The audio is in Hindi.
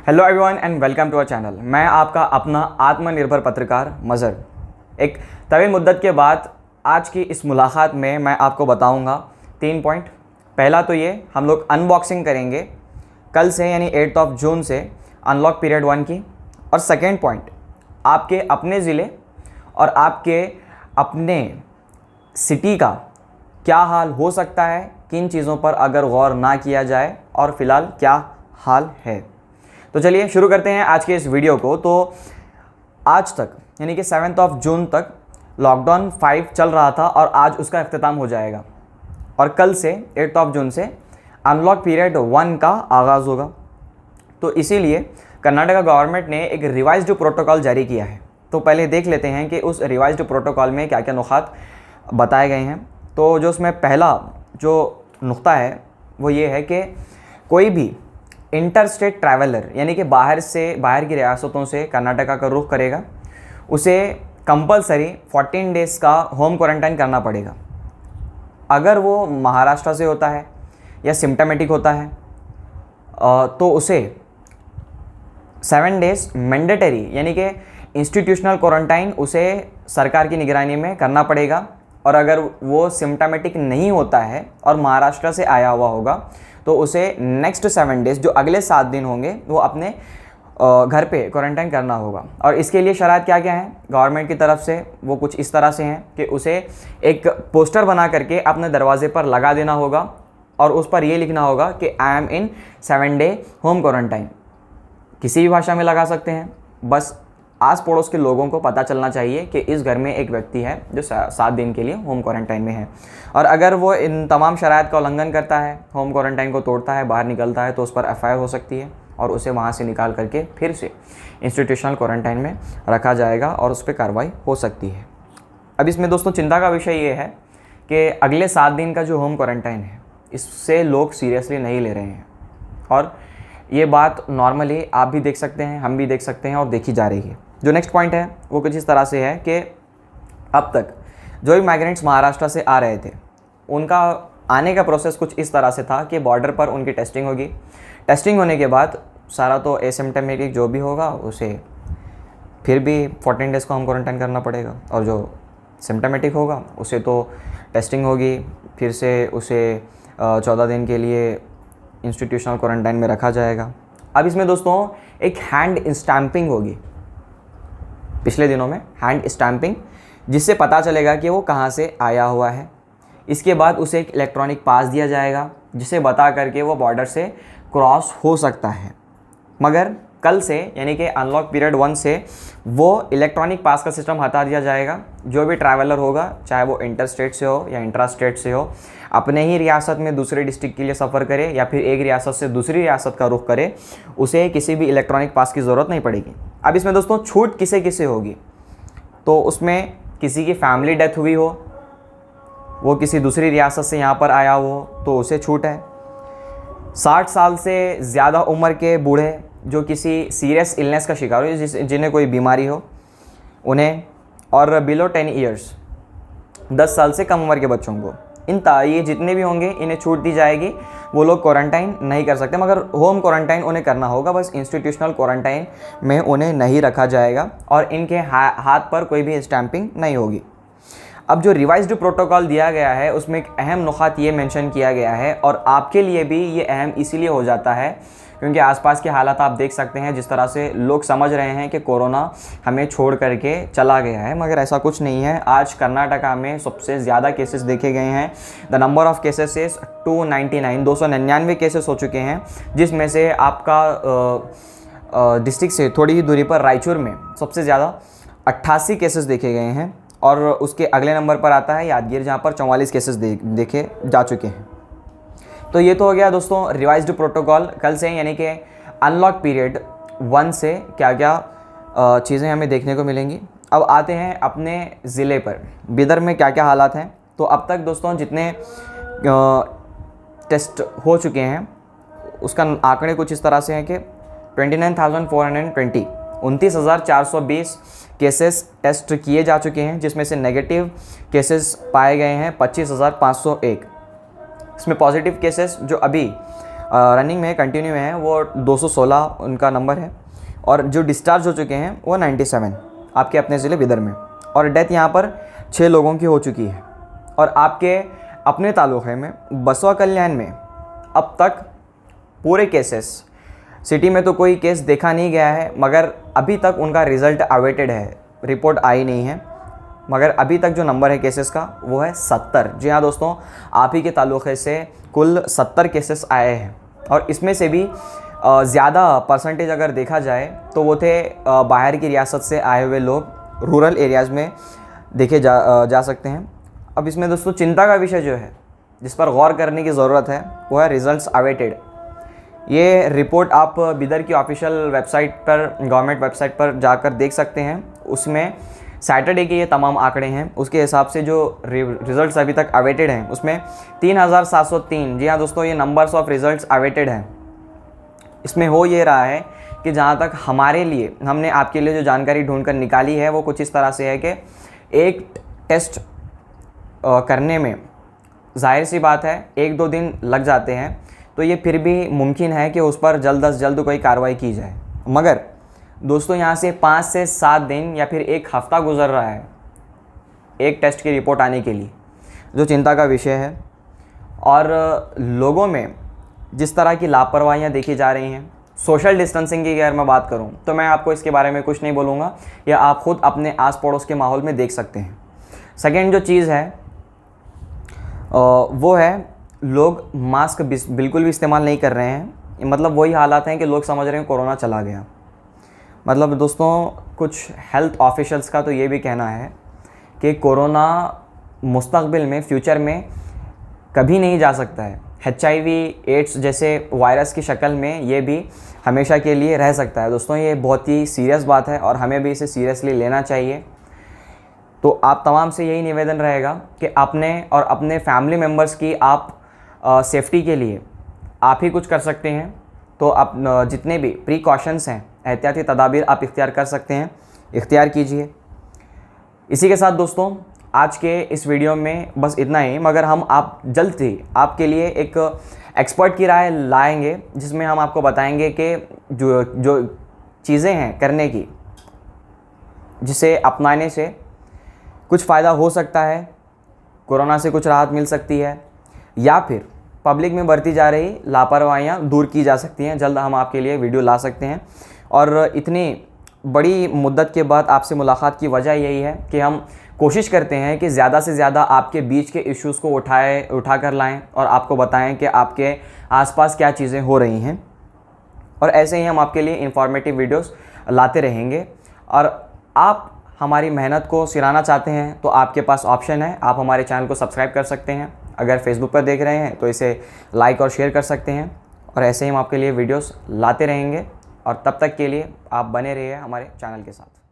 Hello everyone and welcome to our channel. मैं आपका अपना आत्मनिर्भर पत्रकार मज़र। एक तवील मुद्दत के बाद आज की इस मुलाकात में मैं आपको बताऊंगा 3 पॉइंट। पहला तो ये, हम लोग अनबॉक्सिंग करेंगे कल से यानी 8 जून से अनलॉक पीरियड 1 की। और सेकेंड पॉइंट, आपके अपने ज़िले और आपके अपने सिटी का क्या हाल हो सकता है, किन चीज़ों पर अगर गौर ना किया जाए और फ़िलहाल क्या हाल है। तो चलिए शुरू करते हैं आज के इस वीडियो को। तो आज तक यानी कि 7 जून तक लॉकडाउन 5 चल रहा था और आज उसका अख्ताम हो जाएगा और कल से 8 जून से अनलॉक पीरियड 1 का आगाज़ होगा। तो इसीलिए कर्नाटका गवर्नमेंट ने एक रिवाइज्ड प्रोटोकॉल जारी किया है। तो पहले देख लेते हैं कि उस रिवाइज्ड प्रोटोकॉल में क्या क्या नुकात बताए गए हैं। तो जो उसमें पहला जो नुक्ता है वो ये है कि कोई भी इंटर स्टेट ट्रैवलर यानी कि बाहर की रियासतों से कर्नाटका का रुख करेगा, उसे कंपलसरी 14 डेज़ का होम क्वारंटाइन करना पड़ेगा। अगर वो महाराष्ट्र से होता है या सिम्टमेटिक होता है तो उसे 7 डेज़ मैंडेटरी यानी कि इंस्टीट्यूशनल क्वारंटाइन उसे सरकार की निगरानी में करना पड़ेगा। और अगर वो सिम्टमेटिक नहीं होता है और महाराष्ट्र से आया हुआ होगा तो उसे नेक्स्ट 7 डेज़ जो अगले 7 दिन होंगे वो अपने घर पे क्वारंटाइन करना होगा। और इसके लिए शराइत क्या क्या हैं गवर्नमेंट की तरफ से, वो कुछ इस तरह से हैं कि उसे एक पोस्टर बना करके अपने दरवाजे पर लगा देना होगा और उस पर ये लिखना होगा कि I am in 7 day home quarantine. किसी भी भाषा में लगा सकते हैं, बस आस पड़ोस के लोगों को पता चलना चाहिए कि इस घर में एक व्यक्ति है जो 7 दिन के लिए होम क्वारंटाइन में है। और अगर वो इन तमाम शराइत का उल्लंघन करता है, होम क्वारंटाइन को तोड़ता है, बाहर निकलता है, तो उस पर एफआईआर हो सकती है और उसे वहाँ से निकाल करके फिर से इंस्टीट्यूशनल क्वारंटाइन में रखा जाएगा और उस पर कार्रवाई हो सकती है। अब इसमें दोस्तों चिंता का विषय ये है कि अगले 7 दिन का जो होम क्वारंटाइन है इससे लोग सीरियसली नहीं ले रहे हैं। और ये बात नॉर्मली आप भी देख सकते हैं, हम भी देख सकते हैं और देखी जा रही है। जो नेक्स्ट पॉइंट है वो कुछ इस तरह से है कि अब तक जो भी माइग्रेंट्स महाराष्ट्र से आ रहे थे उनका आने का प्रोसेस कुछ इस तरह से था कि बॉर्डर पर उनकी टेस्टिंग होगी। टेस्टिंग होने के बाद सारा तो एसिम्प्टोमेटिक जो भी होगा उसे फिर भी 14 डेज़ का होम क्वारंटाइन करना पड़ेगा और जो सिम्प्टोमेटिक होगा उसे तो टेस्टिंग होगी, फिर से उसे 14 दिन के लिए इंस्टीट्यूशनल क्वारंटाइन में रखा जाएगा। अब इसमें दोस्तों एक हैंड स्टैंपिंग होगी, पिछले दिनों में हैंड स्टैंपिंग, जिससे पता चलेगा कि वो कहाँ से आया हुआ है। इसके बाद उसे एक इलेक्ट्रॉनिक पास दिया जाएगा जिसे बता करके वो बॉर्डर से क्रॉस हो सकता है। मगर कल से यानी कि अनलॉक पीरियड 1 से वो इलेक्ट्रॉनिक पास का सिस्टम हटा दिया जाएगा। जो भी ट्रैवलर होगा, चाहे वो इंटर स्टेट से हो या इंट्रा स्टेट से हो, अपने ही रियासत में दूसरे डिस्ट्रिक्ट के लिए सफ़र करे या फिर एक रियासत से दूसरी रियासत का रुख करे, उसे किसी भी इलेक्ट्रॉनिक पास की ज़रूरत नहीं पड़ेगी। अब इसमें दोस्तों छूट किसे किसे होगी, तो उसमें किसी की फैमिली डेथ हुई हो, वो किसी दूसरी रियासत से यहाँ पर आया हो तो उसे छूट है। 60 साल से ज़्यादा उम्र के बूढ़े जो किसी सीरियस इलनेस का शिकार हो, जिन्हें कोई बीमारी हो, उन्हें, और बिलो 10 ईयर्स 10 साल से कम उम्र के बच्चों को, ये जितने भी होंगे इन्हें छूट दी जाएगी। वो लोग क्वारंटाइन नहीं कर सकते, मगर होम क्वारंटाइन उन्हें करना होगा, बस इंस्टीट्यूशनल क्वारंटाइन में उन्हें नहीं रखा जाएगा और इनके हाथ पर कोई भी स्टैंपिंग नहीं होगी। अब जो रिवाइज्ड प्रोटोकॉल दिया गया है उसमें एक अहम नुकात ये मेंशन किया गया है और आपके लिए भी ये अहम इसीलिए हो जाता है क्योंकि आसपास के हालात आप देख सकते हैं जिस तरह से लोग समझ रहे हैं कि कोरोना हमें छोड़ करके चला गया है, मगर ऐसा कुछ नहीं है। आज कर्नाटका में सबसे ज़्यादा केसेस देखे गए हैं। The number of cases is 299 cases हो चुके हैं, जिसमें से आपका डिस्ट्रिक्ट से थोड़ी ही दूरी पर रायचूर में सबसे ज़्यादा 88 केसेस देखे गए हैं और उसके अगले नंबर पर आता है यादगीर, जहाँ पर 44 केसेस देखे जा चुके हैं। तो ये तो हो गया दोस्तों रिवाइज्ड प्रोटोकॉल कल से, यानी कि अनलॉक पीरियड 1 से क्या क्या चीज़ें हमें देखने को मिलेंगी। अब आते हैं अपने ज़िले पर, बिदर में क्या क्या हालात हैं। तो अब तक दोस्तों जितने टेस्ट हो चुके हैं उसका आंकड़े कुछ इस तरह से हैं कि 29,420 29,420 केसेस टेस्ट किए जा चुके हैं, जिसमें से नेगेटिव केसेस पाए गए हैं 25,501। इसमें पॉजिटिव केसेस जो अभी रनिंग में कंटिन्यू हैं वो 216 उनका नंबर है, और जो डिस्चार्ज हो चुके हैं वो 97 आपके अपने ज़िले बिदर में, और डेथ यहाँ पर 6 लोगों की हो चुकी है। और आपके अपने तालुक़े में बसवा कल्याण में अब तक पूरे केसेस, सिटी में तो कोई केस देखा नहीं गया है, मगर अभी तक उनका रिज़ल्ट अवेटेड है, रिपोर्ट आई नहीं है, मगर अभी तक जो नंबर है केसेस का वो है 70। जी हाँ दोस्तों, आप ही के तालुक़े से कुल 70 केसेस आए हैं, और इसमें से भी ज़्यादा परसेंटेज अगर देखा जाए तो वो थे बाहर की रियासत से आए हुए लोग, रूरल एरियाज़ में देखे जा सकते हैं। अब इसमें दोस्तों चिंता का विषय जो है, जिस पर गौर करने की ज़रूरत है, वो है रिज़ल्ट्स अवेटेड। ये रिपोर्ट आप बिदर की ऑफिशियल वेबसाइट पर, गवर्नमेंट वेबसाइट पर जाकर देख सकते हैं। उसमें सैटरडे के ये तमाम आंकड़े हैं, उसके हिसाब से जो रिज़ल्ट्स अभी तक अवेटेड हैं उसमें 3703, जी हाँ दोस्तों, ये नंबर्स ऑफ रिज़ल्ट्स अवेटेड हैं। इसमें हो ये रहा है कि जहाँ तक हमारे लिए, हमने आपके लिए जो जानकारी ढूंढ कर निकाली है वो कुछ इस तरह से है कि एक टेस्ट करने में जाहिर सी बात है 1-2 दिन लग जाते हैं, तो ये फिर भी मुमकिन है कि उस पर जल्द अज जल्द कोई कार्रवाई की जाए। मगर दोस्तों यहाँ से 5 से 7 दिन या फिर 1 हफ़्ता गुजर रहा है एक टेस्ट की रिपोर्ट आने के लिए, जो चिंता का विषय है। और लोगों में जिस तरह की लापरवाहियाँ देखी जा रही हैं, सोशल डिस्टेंसिंग की अगर मैं बात करूँ तो मैं आपको इसके बारे में कुछ नहीं बोलूँगा, या आप ख़ुद अपने आस पड़ोस के माहौल में देख सकते हैं। सेकेंड जो चीज़ है वो है, लोग मास्क बिल्कुल भी इस्तेमाल नहीं कर रहे हैं। मतलब वही हालात हैं कि लोग समझ रहे हैं कोरोना चला गया। मतलब दोस्तों कुछ हेल्थ ऑफिशियल्स का तो ये भी कहना है कि कोरोना मुस्तकबिल में, फ्यूचर में कभी नहीं जा सकता है। HIV, एड्स जैसे वायरस की शक्ल में ये भी हमेशा के लिए रह सकता है। दोस्तों ये बहुत ही सीरियस बात है और हमें भी इसे सीरियसली लेना चाहिए। तो आप तमाम से यही निवेदन रहेगा कि अपने और अपने फैमिली मेम्बर्स की आप सेफ्टी के लिए आप ही कुछ कर सकते हैं। तो आप जितने भी प्रिकॉशंस हैं, एहतियाती तदाबीर आप इख्तियार कर सकते हैं, इख्तियार कीजिए। इसी के साथ दोस्तों आज के इस वीडियो में बस इतना ही, मगर हम आप जल्द ही आपके लिए एक एक्सपर्ट की राय लाएंगे, जिसमें हम आपको बताएंगे कि जो चीज़ें हैं करने की, जिसे अपनाने से कुछ फ़ायदा हो सकता है, कोरोना से कुछ राहत मिल सकती है, या फिर पब्लिक में बरती जा रही लापरवाहियाँ दूर की जा सकती हैं। जल्द हम आपके लिए वीडियो ला सकते हैं। और इतनी बड़ी मुद्दत के बाद आपसे मुलाकात की वजह यही है कि हम कोशिश करते हैं कि ज़्यादा से ज़्यादा आपके बीच के इश्यूज़ को उठा कर लाएँ और आपको बताएं कि आपके आसपास क्या चीज़ें हो रही हैं। और ऐसे ही हम आपके लिए इंफॉर्मेटिव वीडियोस लाते रहेंगे। और आप हमारी मेहनत को सिराना चाहते हैं तो आपके पास ऑप्शन है, आप हमारे चैनल को सब्सक्राइब कर सकते हैं। अगर फेसबुक पर देख रहे हैं तो इसे लाइक और शेयर कर सकते हैं। और ऐसे ही हम आपके लिए वीडियोस लाते रहेंगे। और तब तक के लिए आप बने रहिए हमारे चैनल के साथ।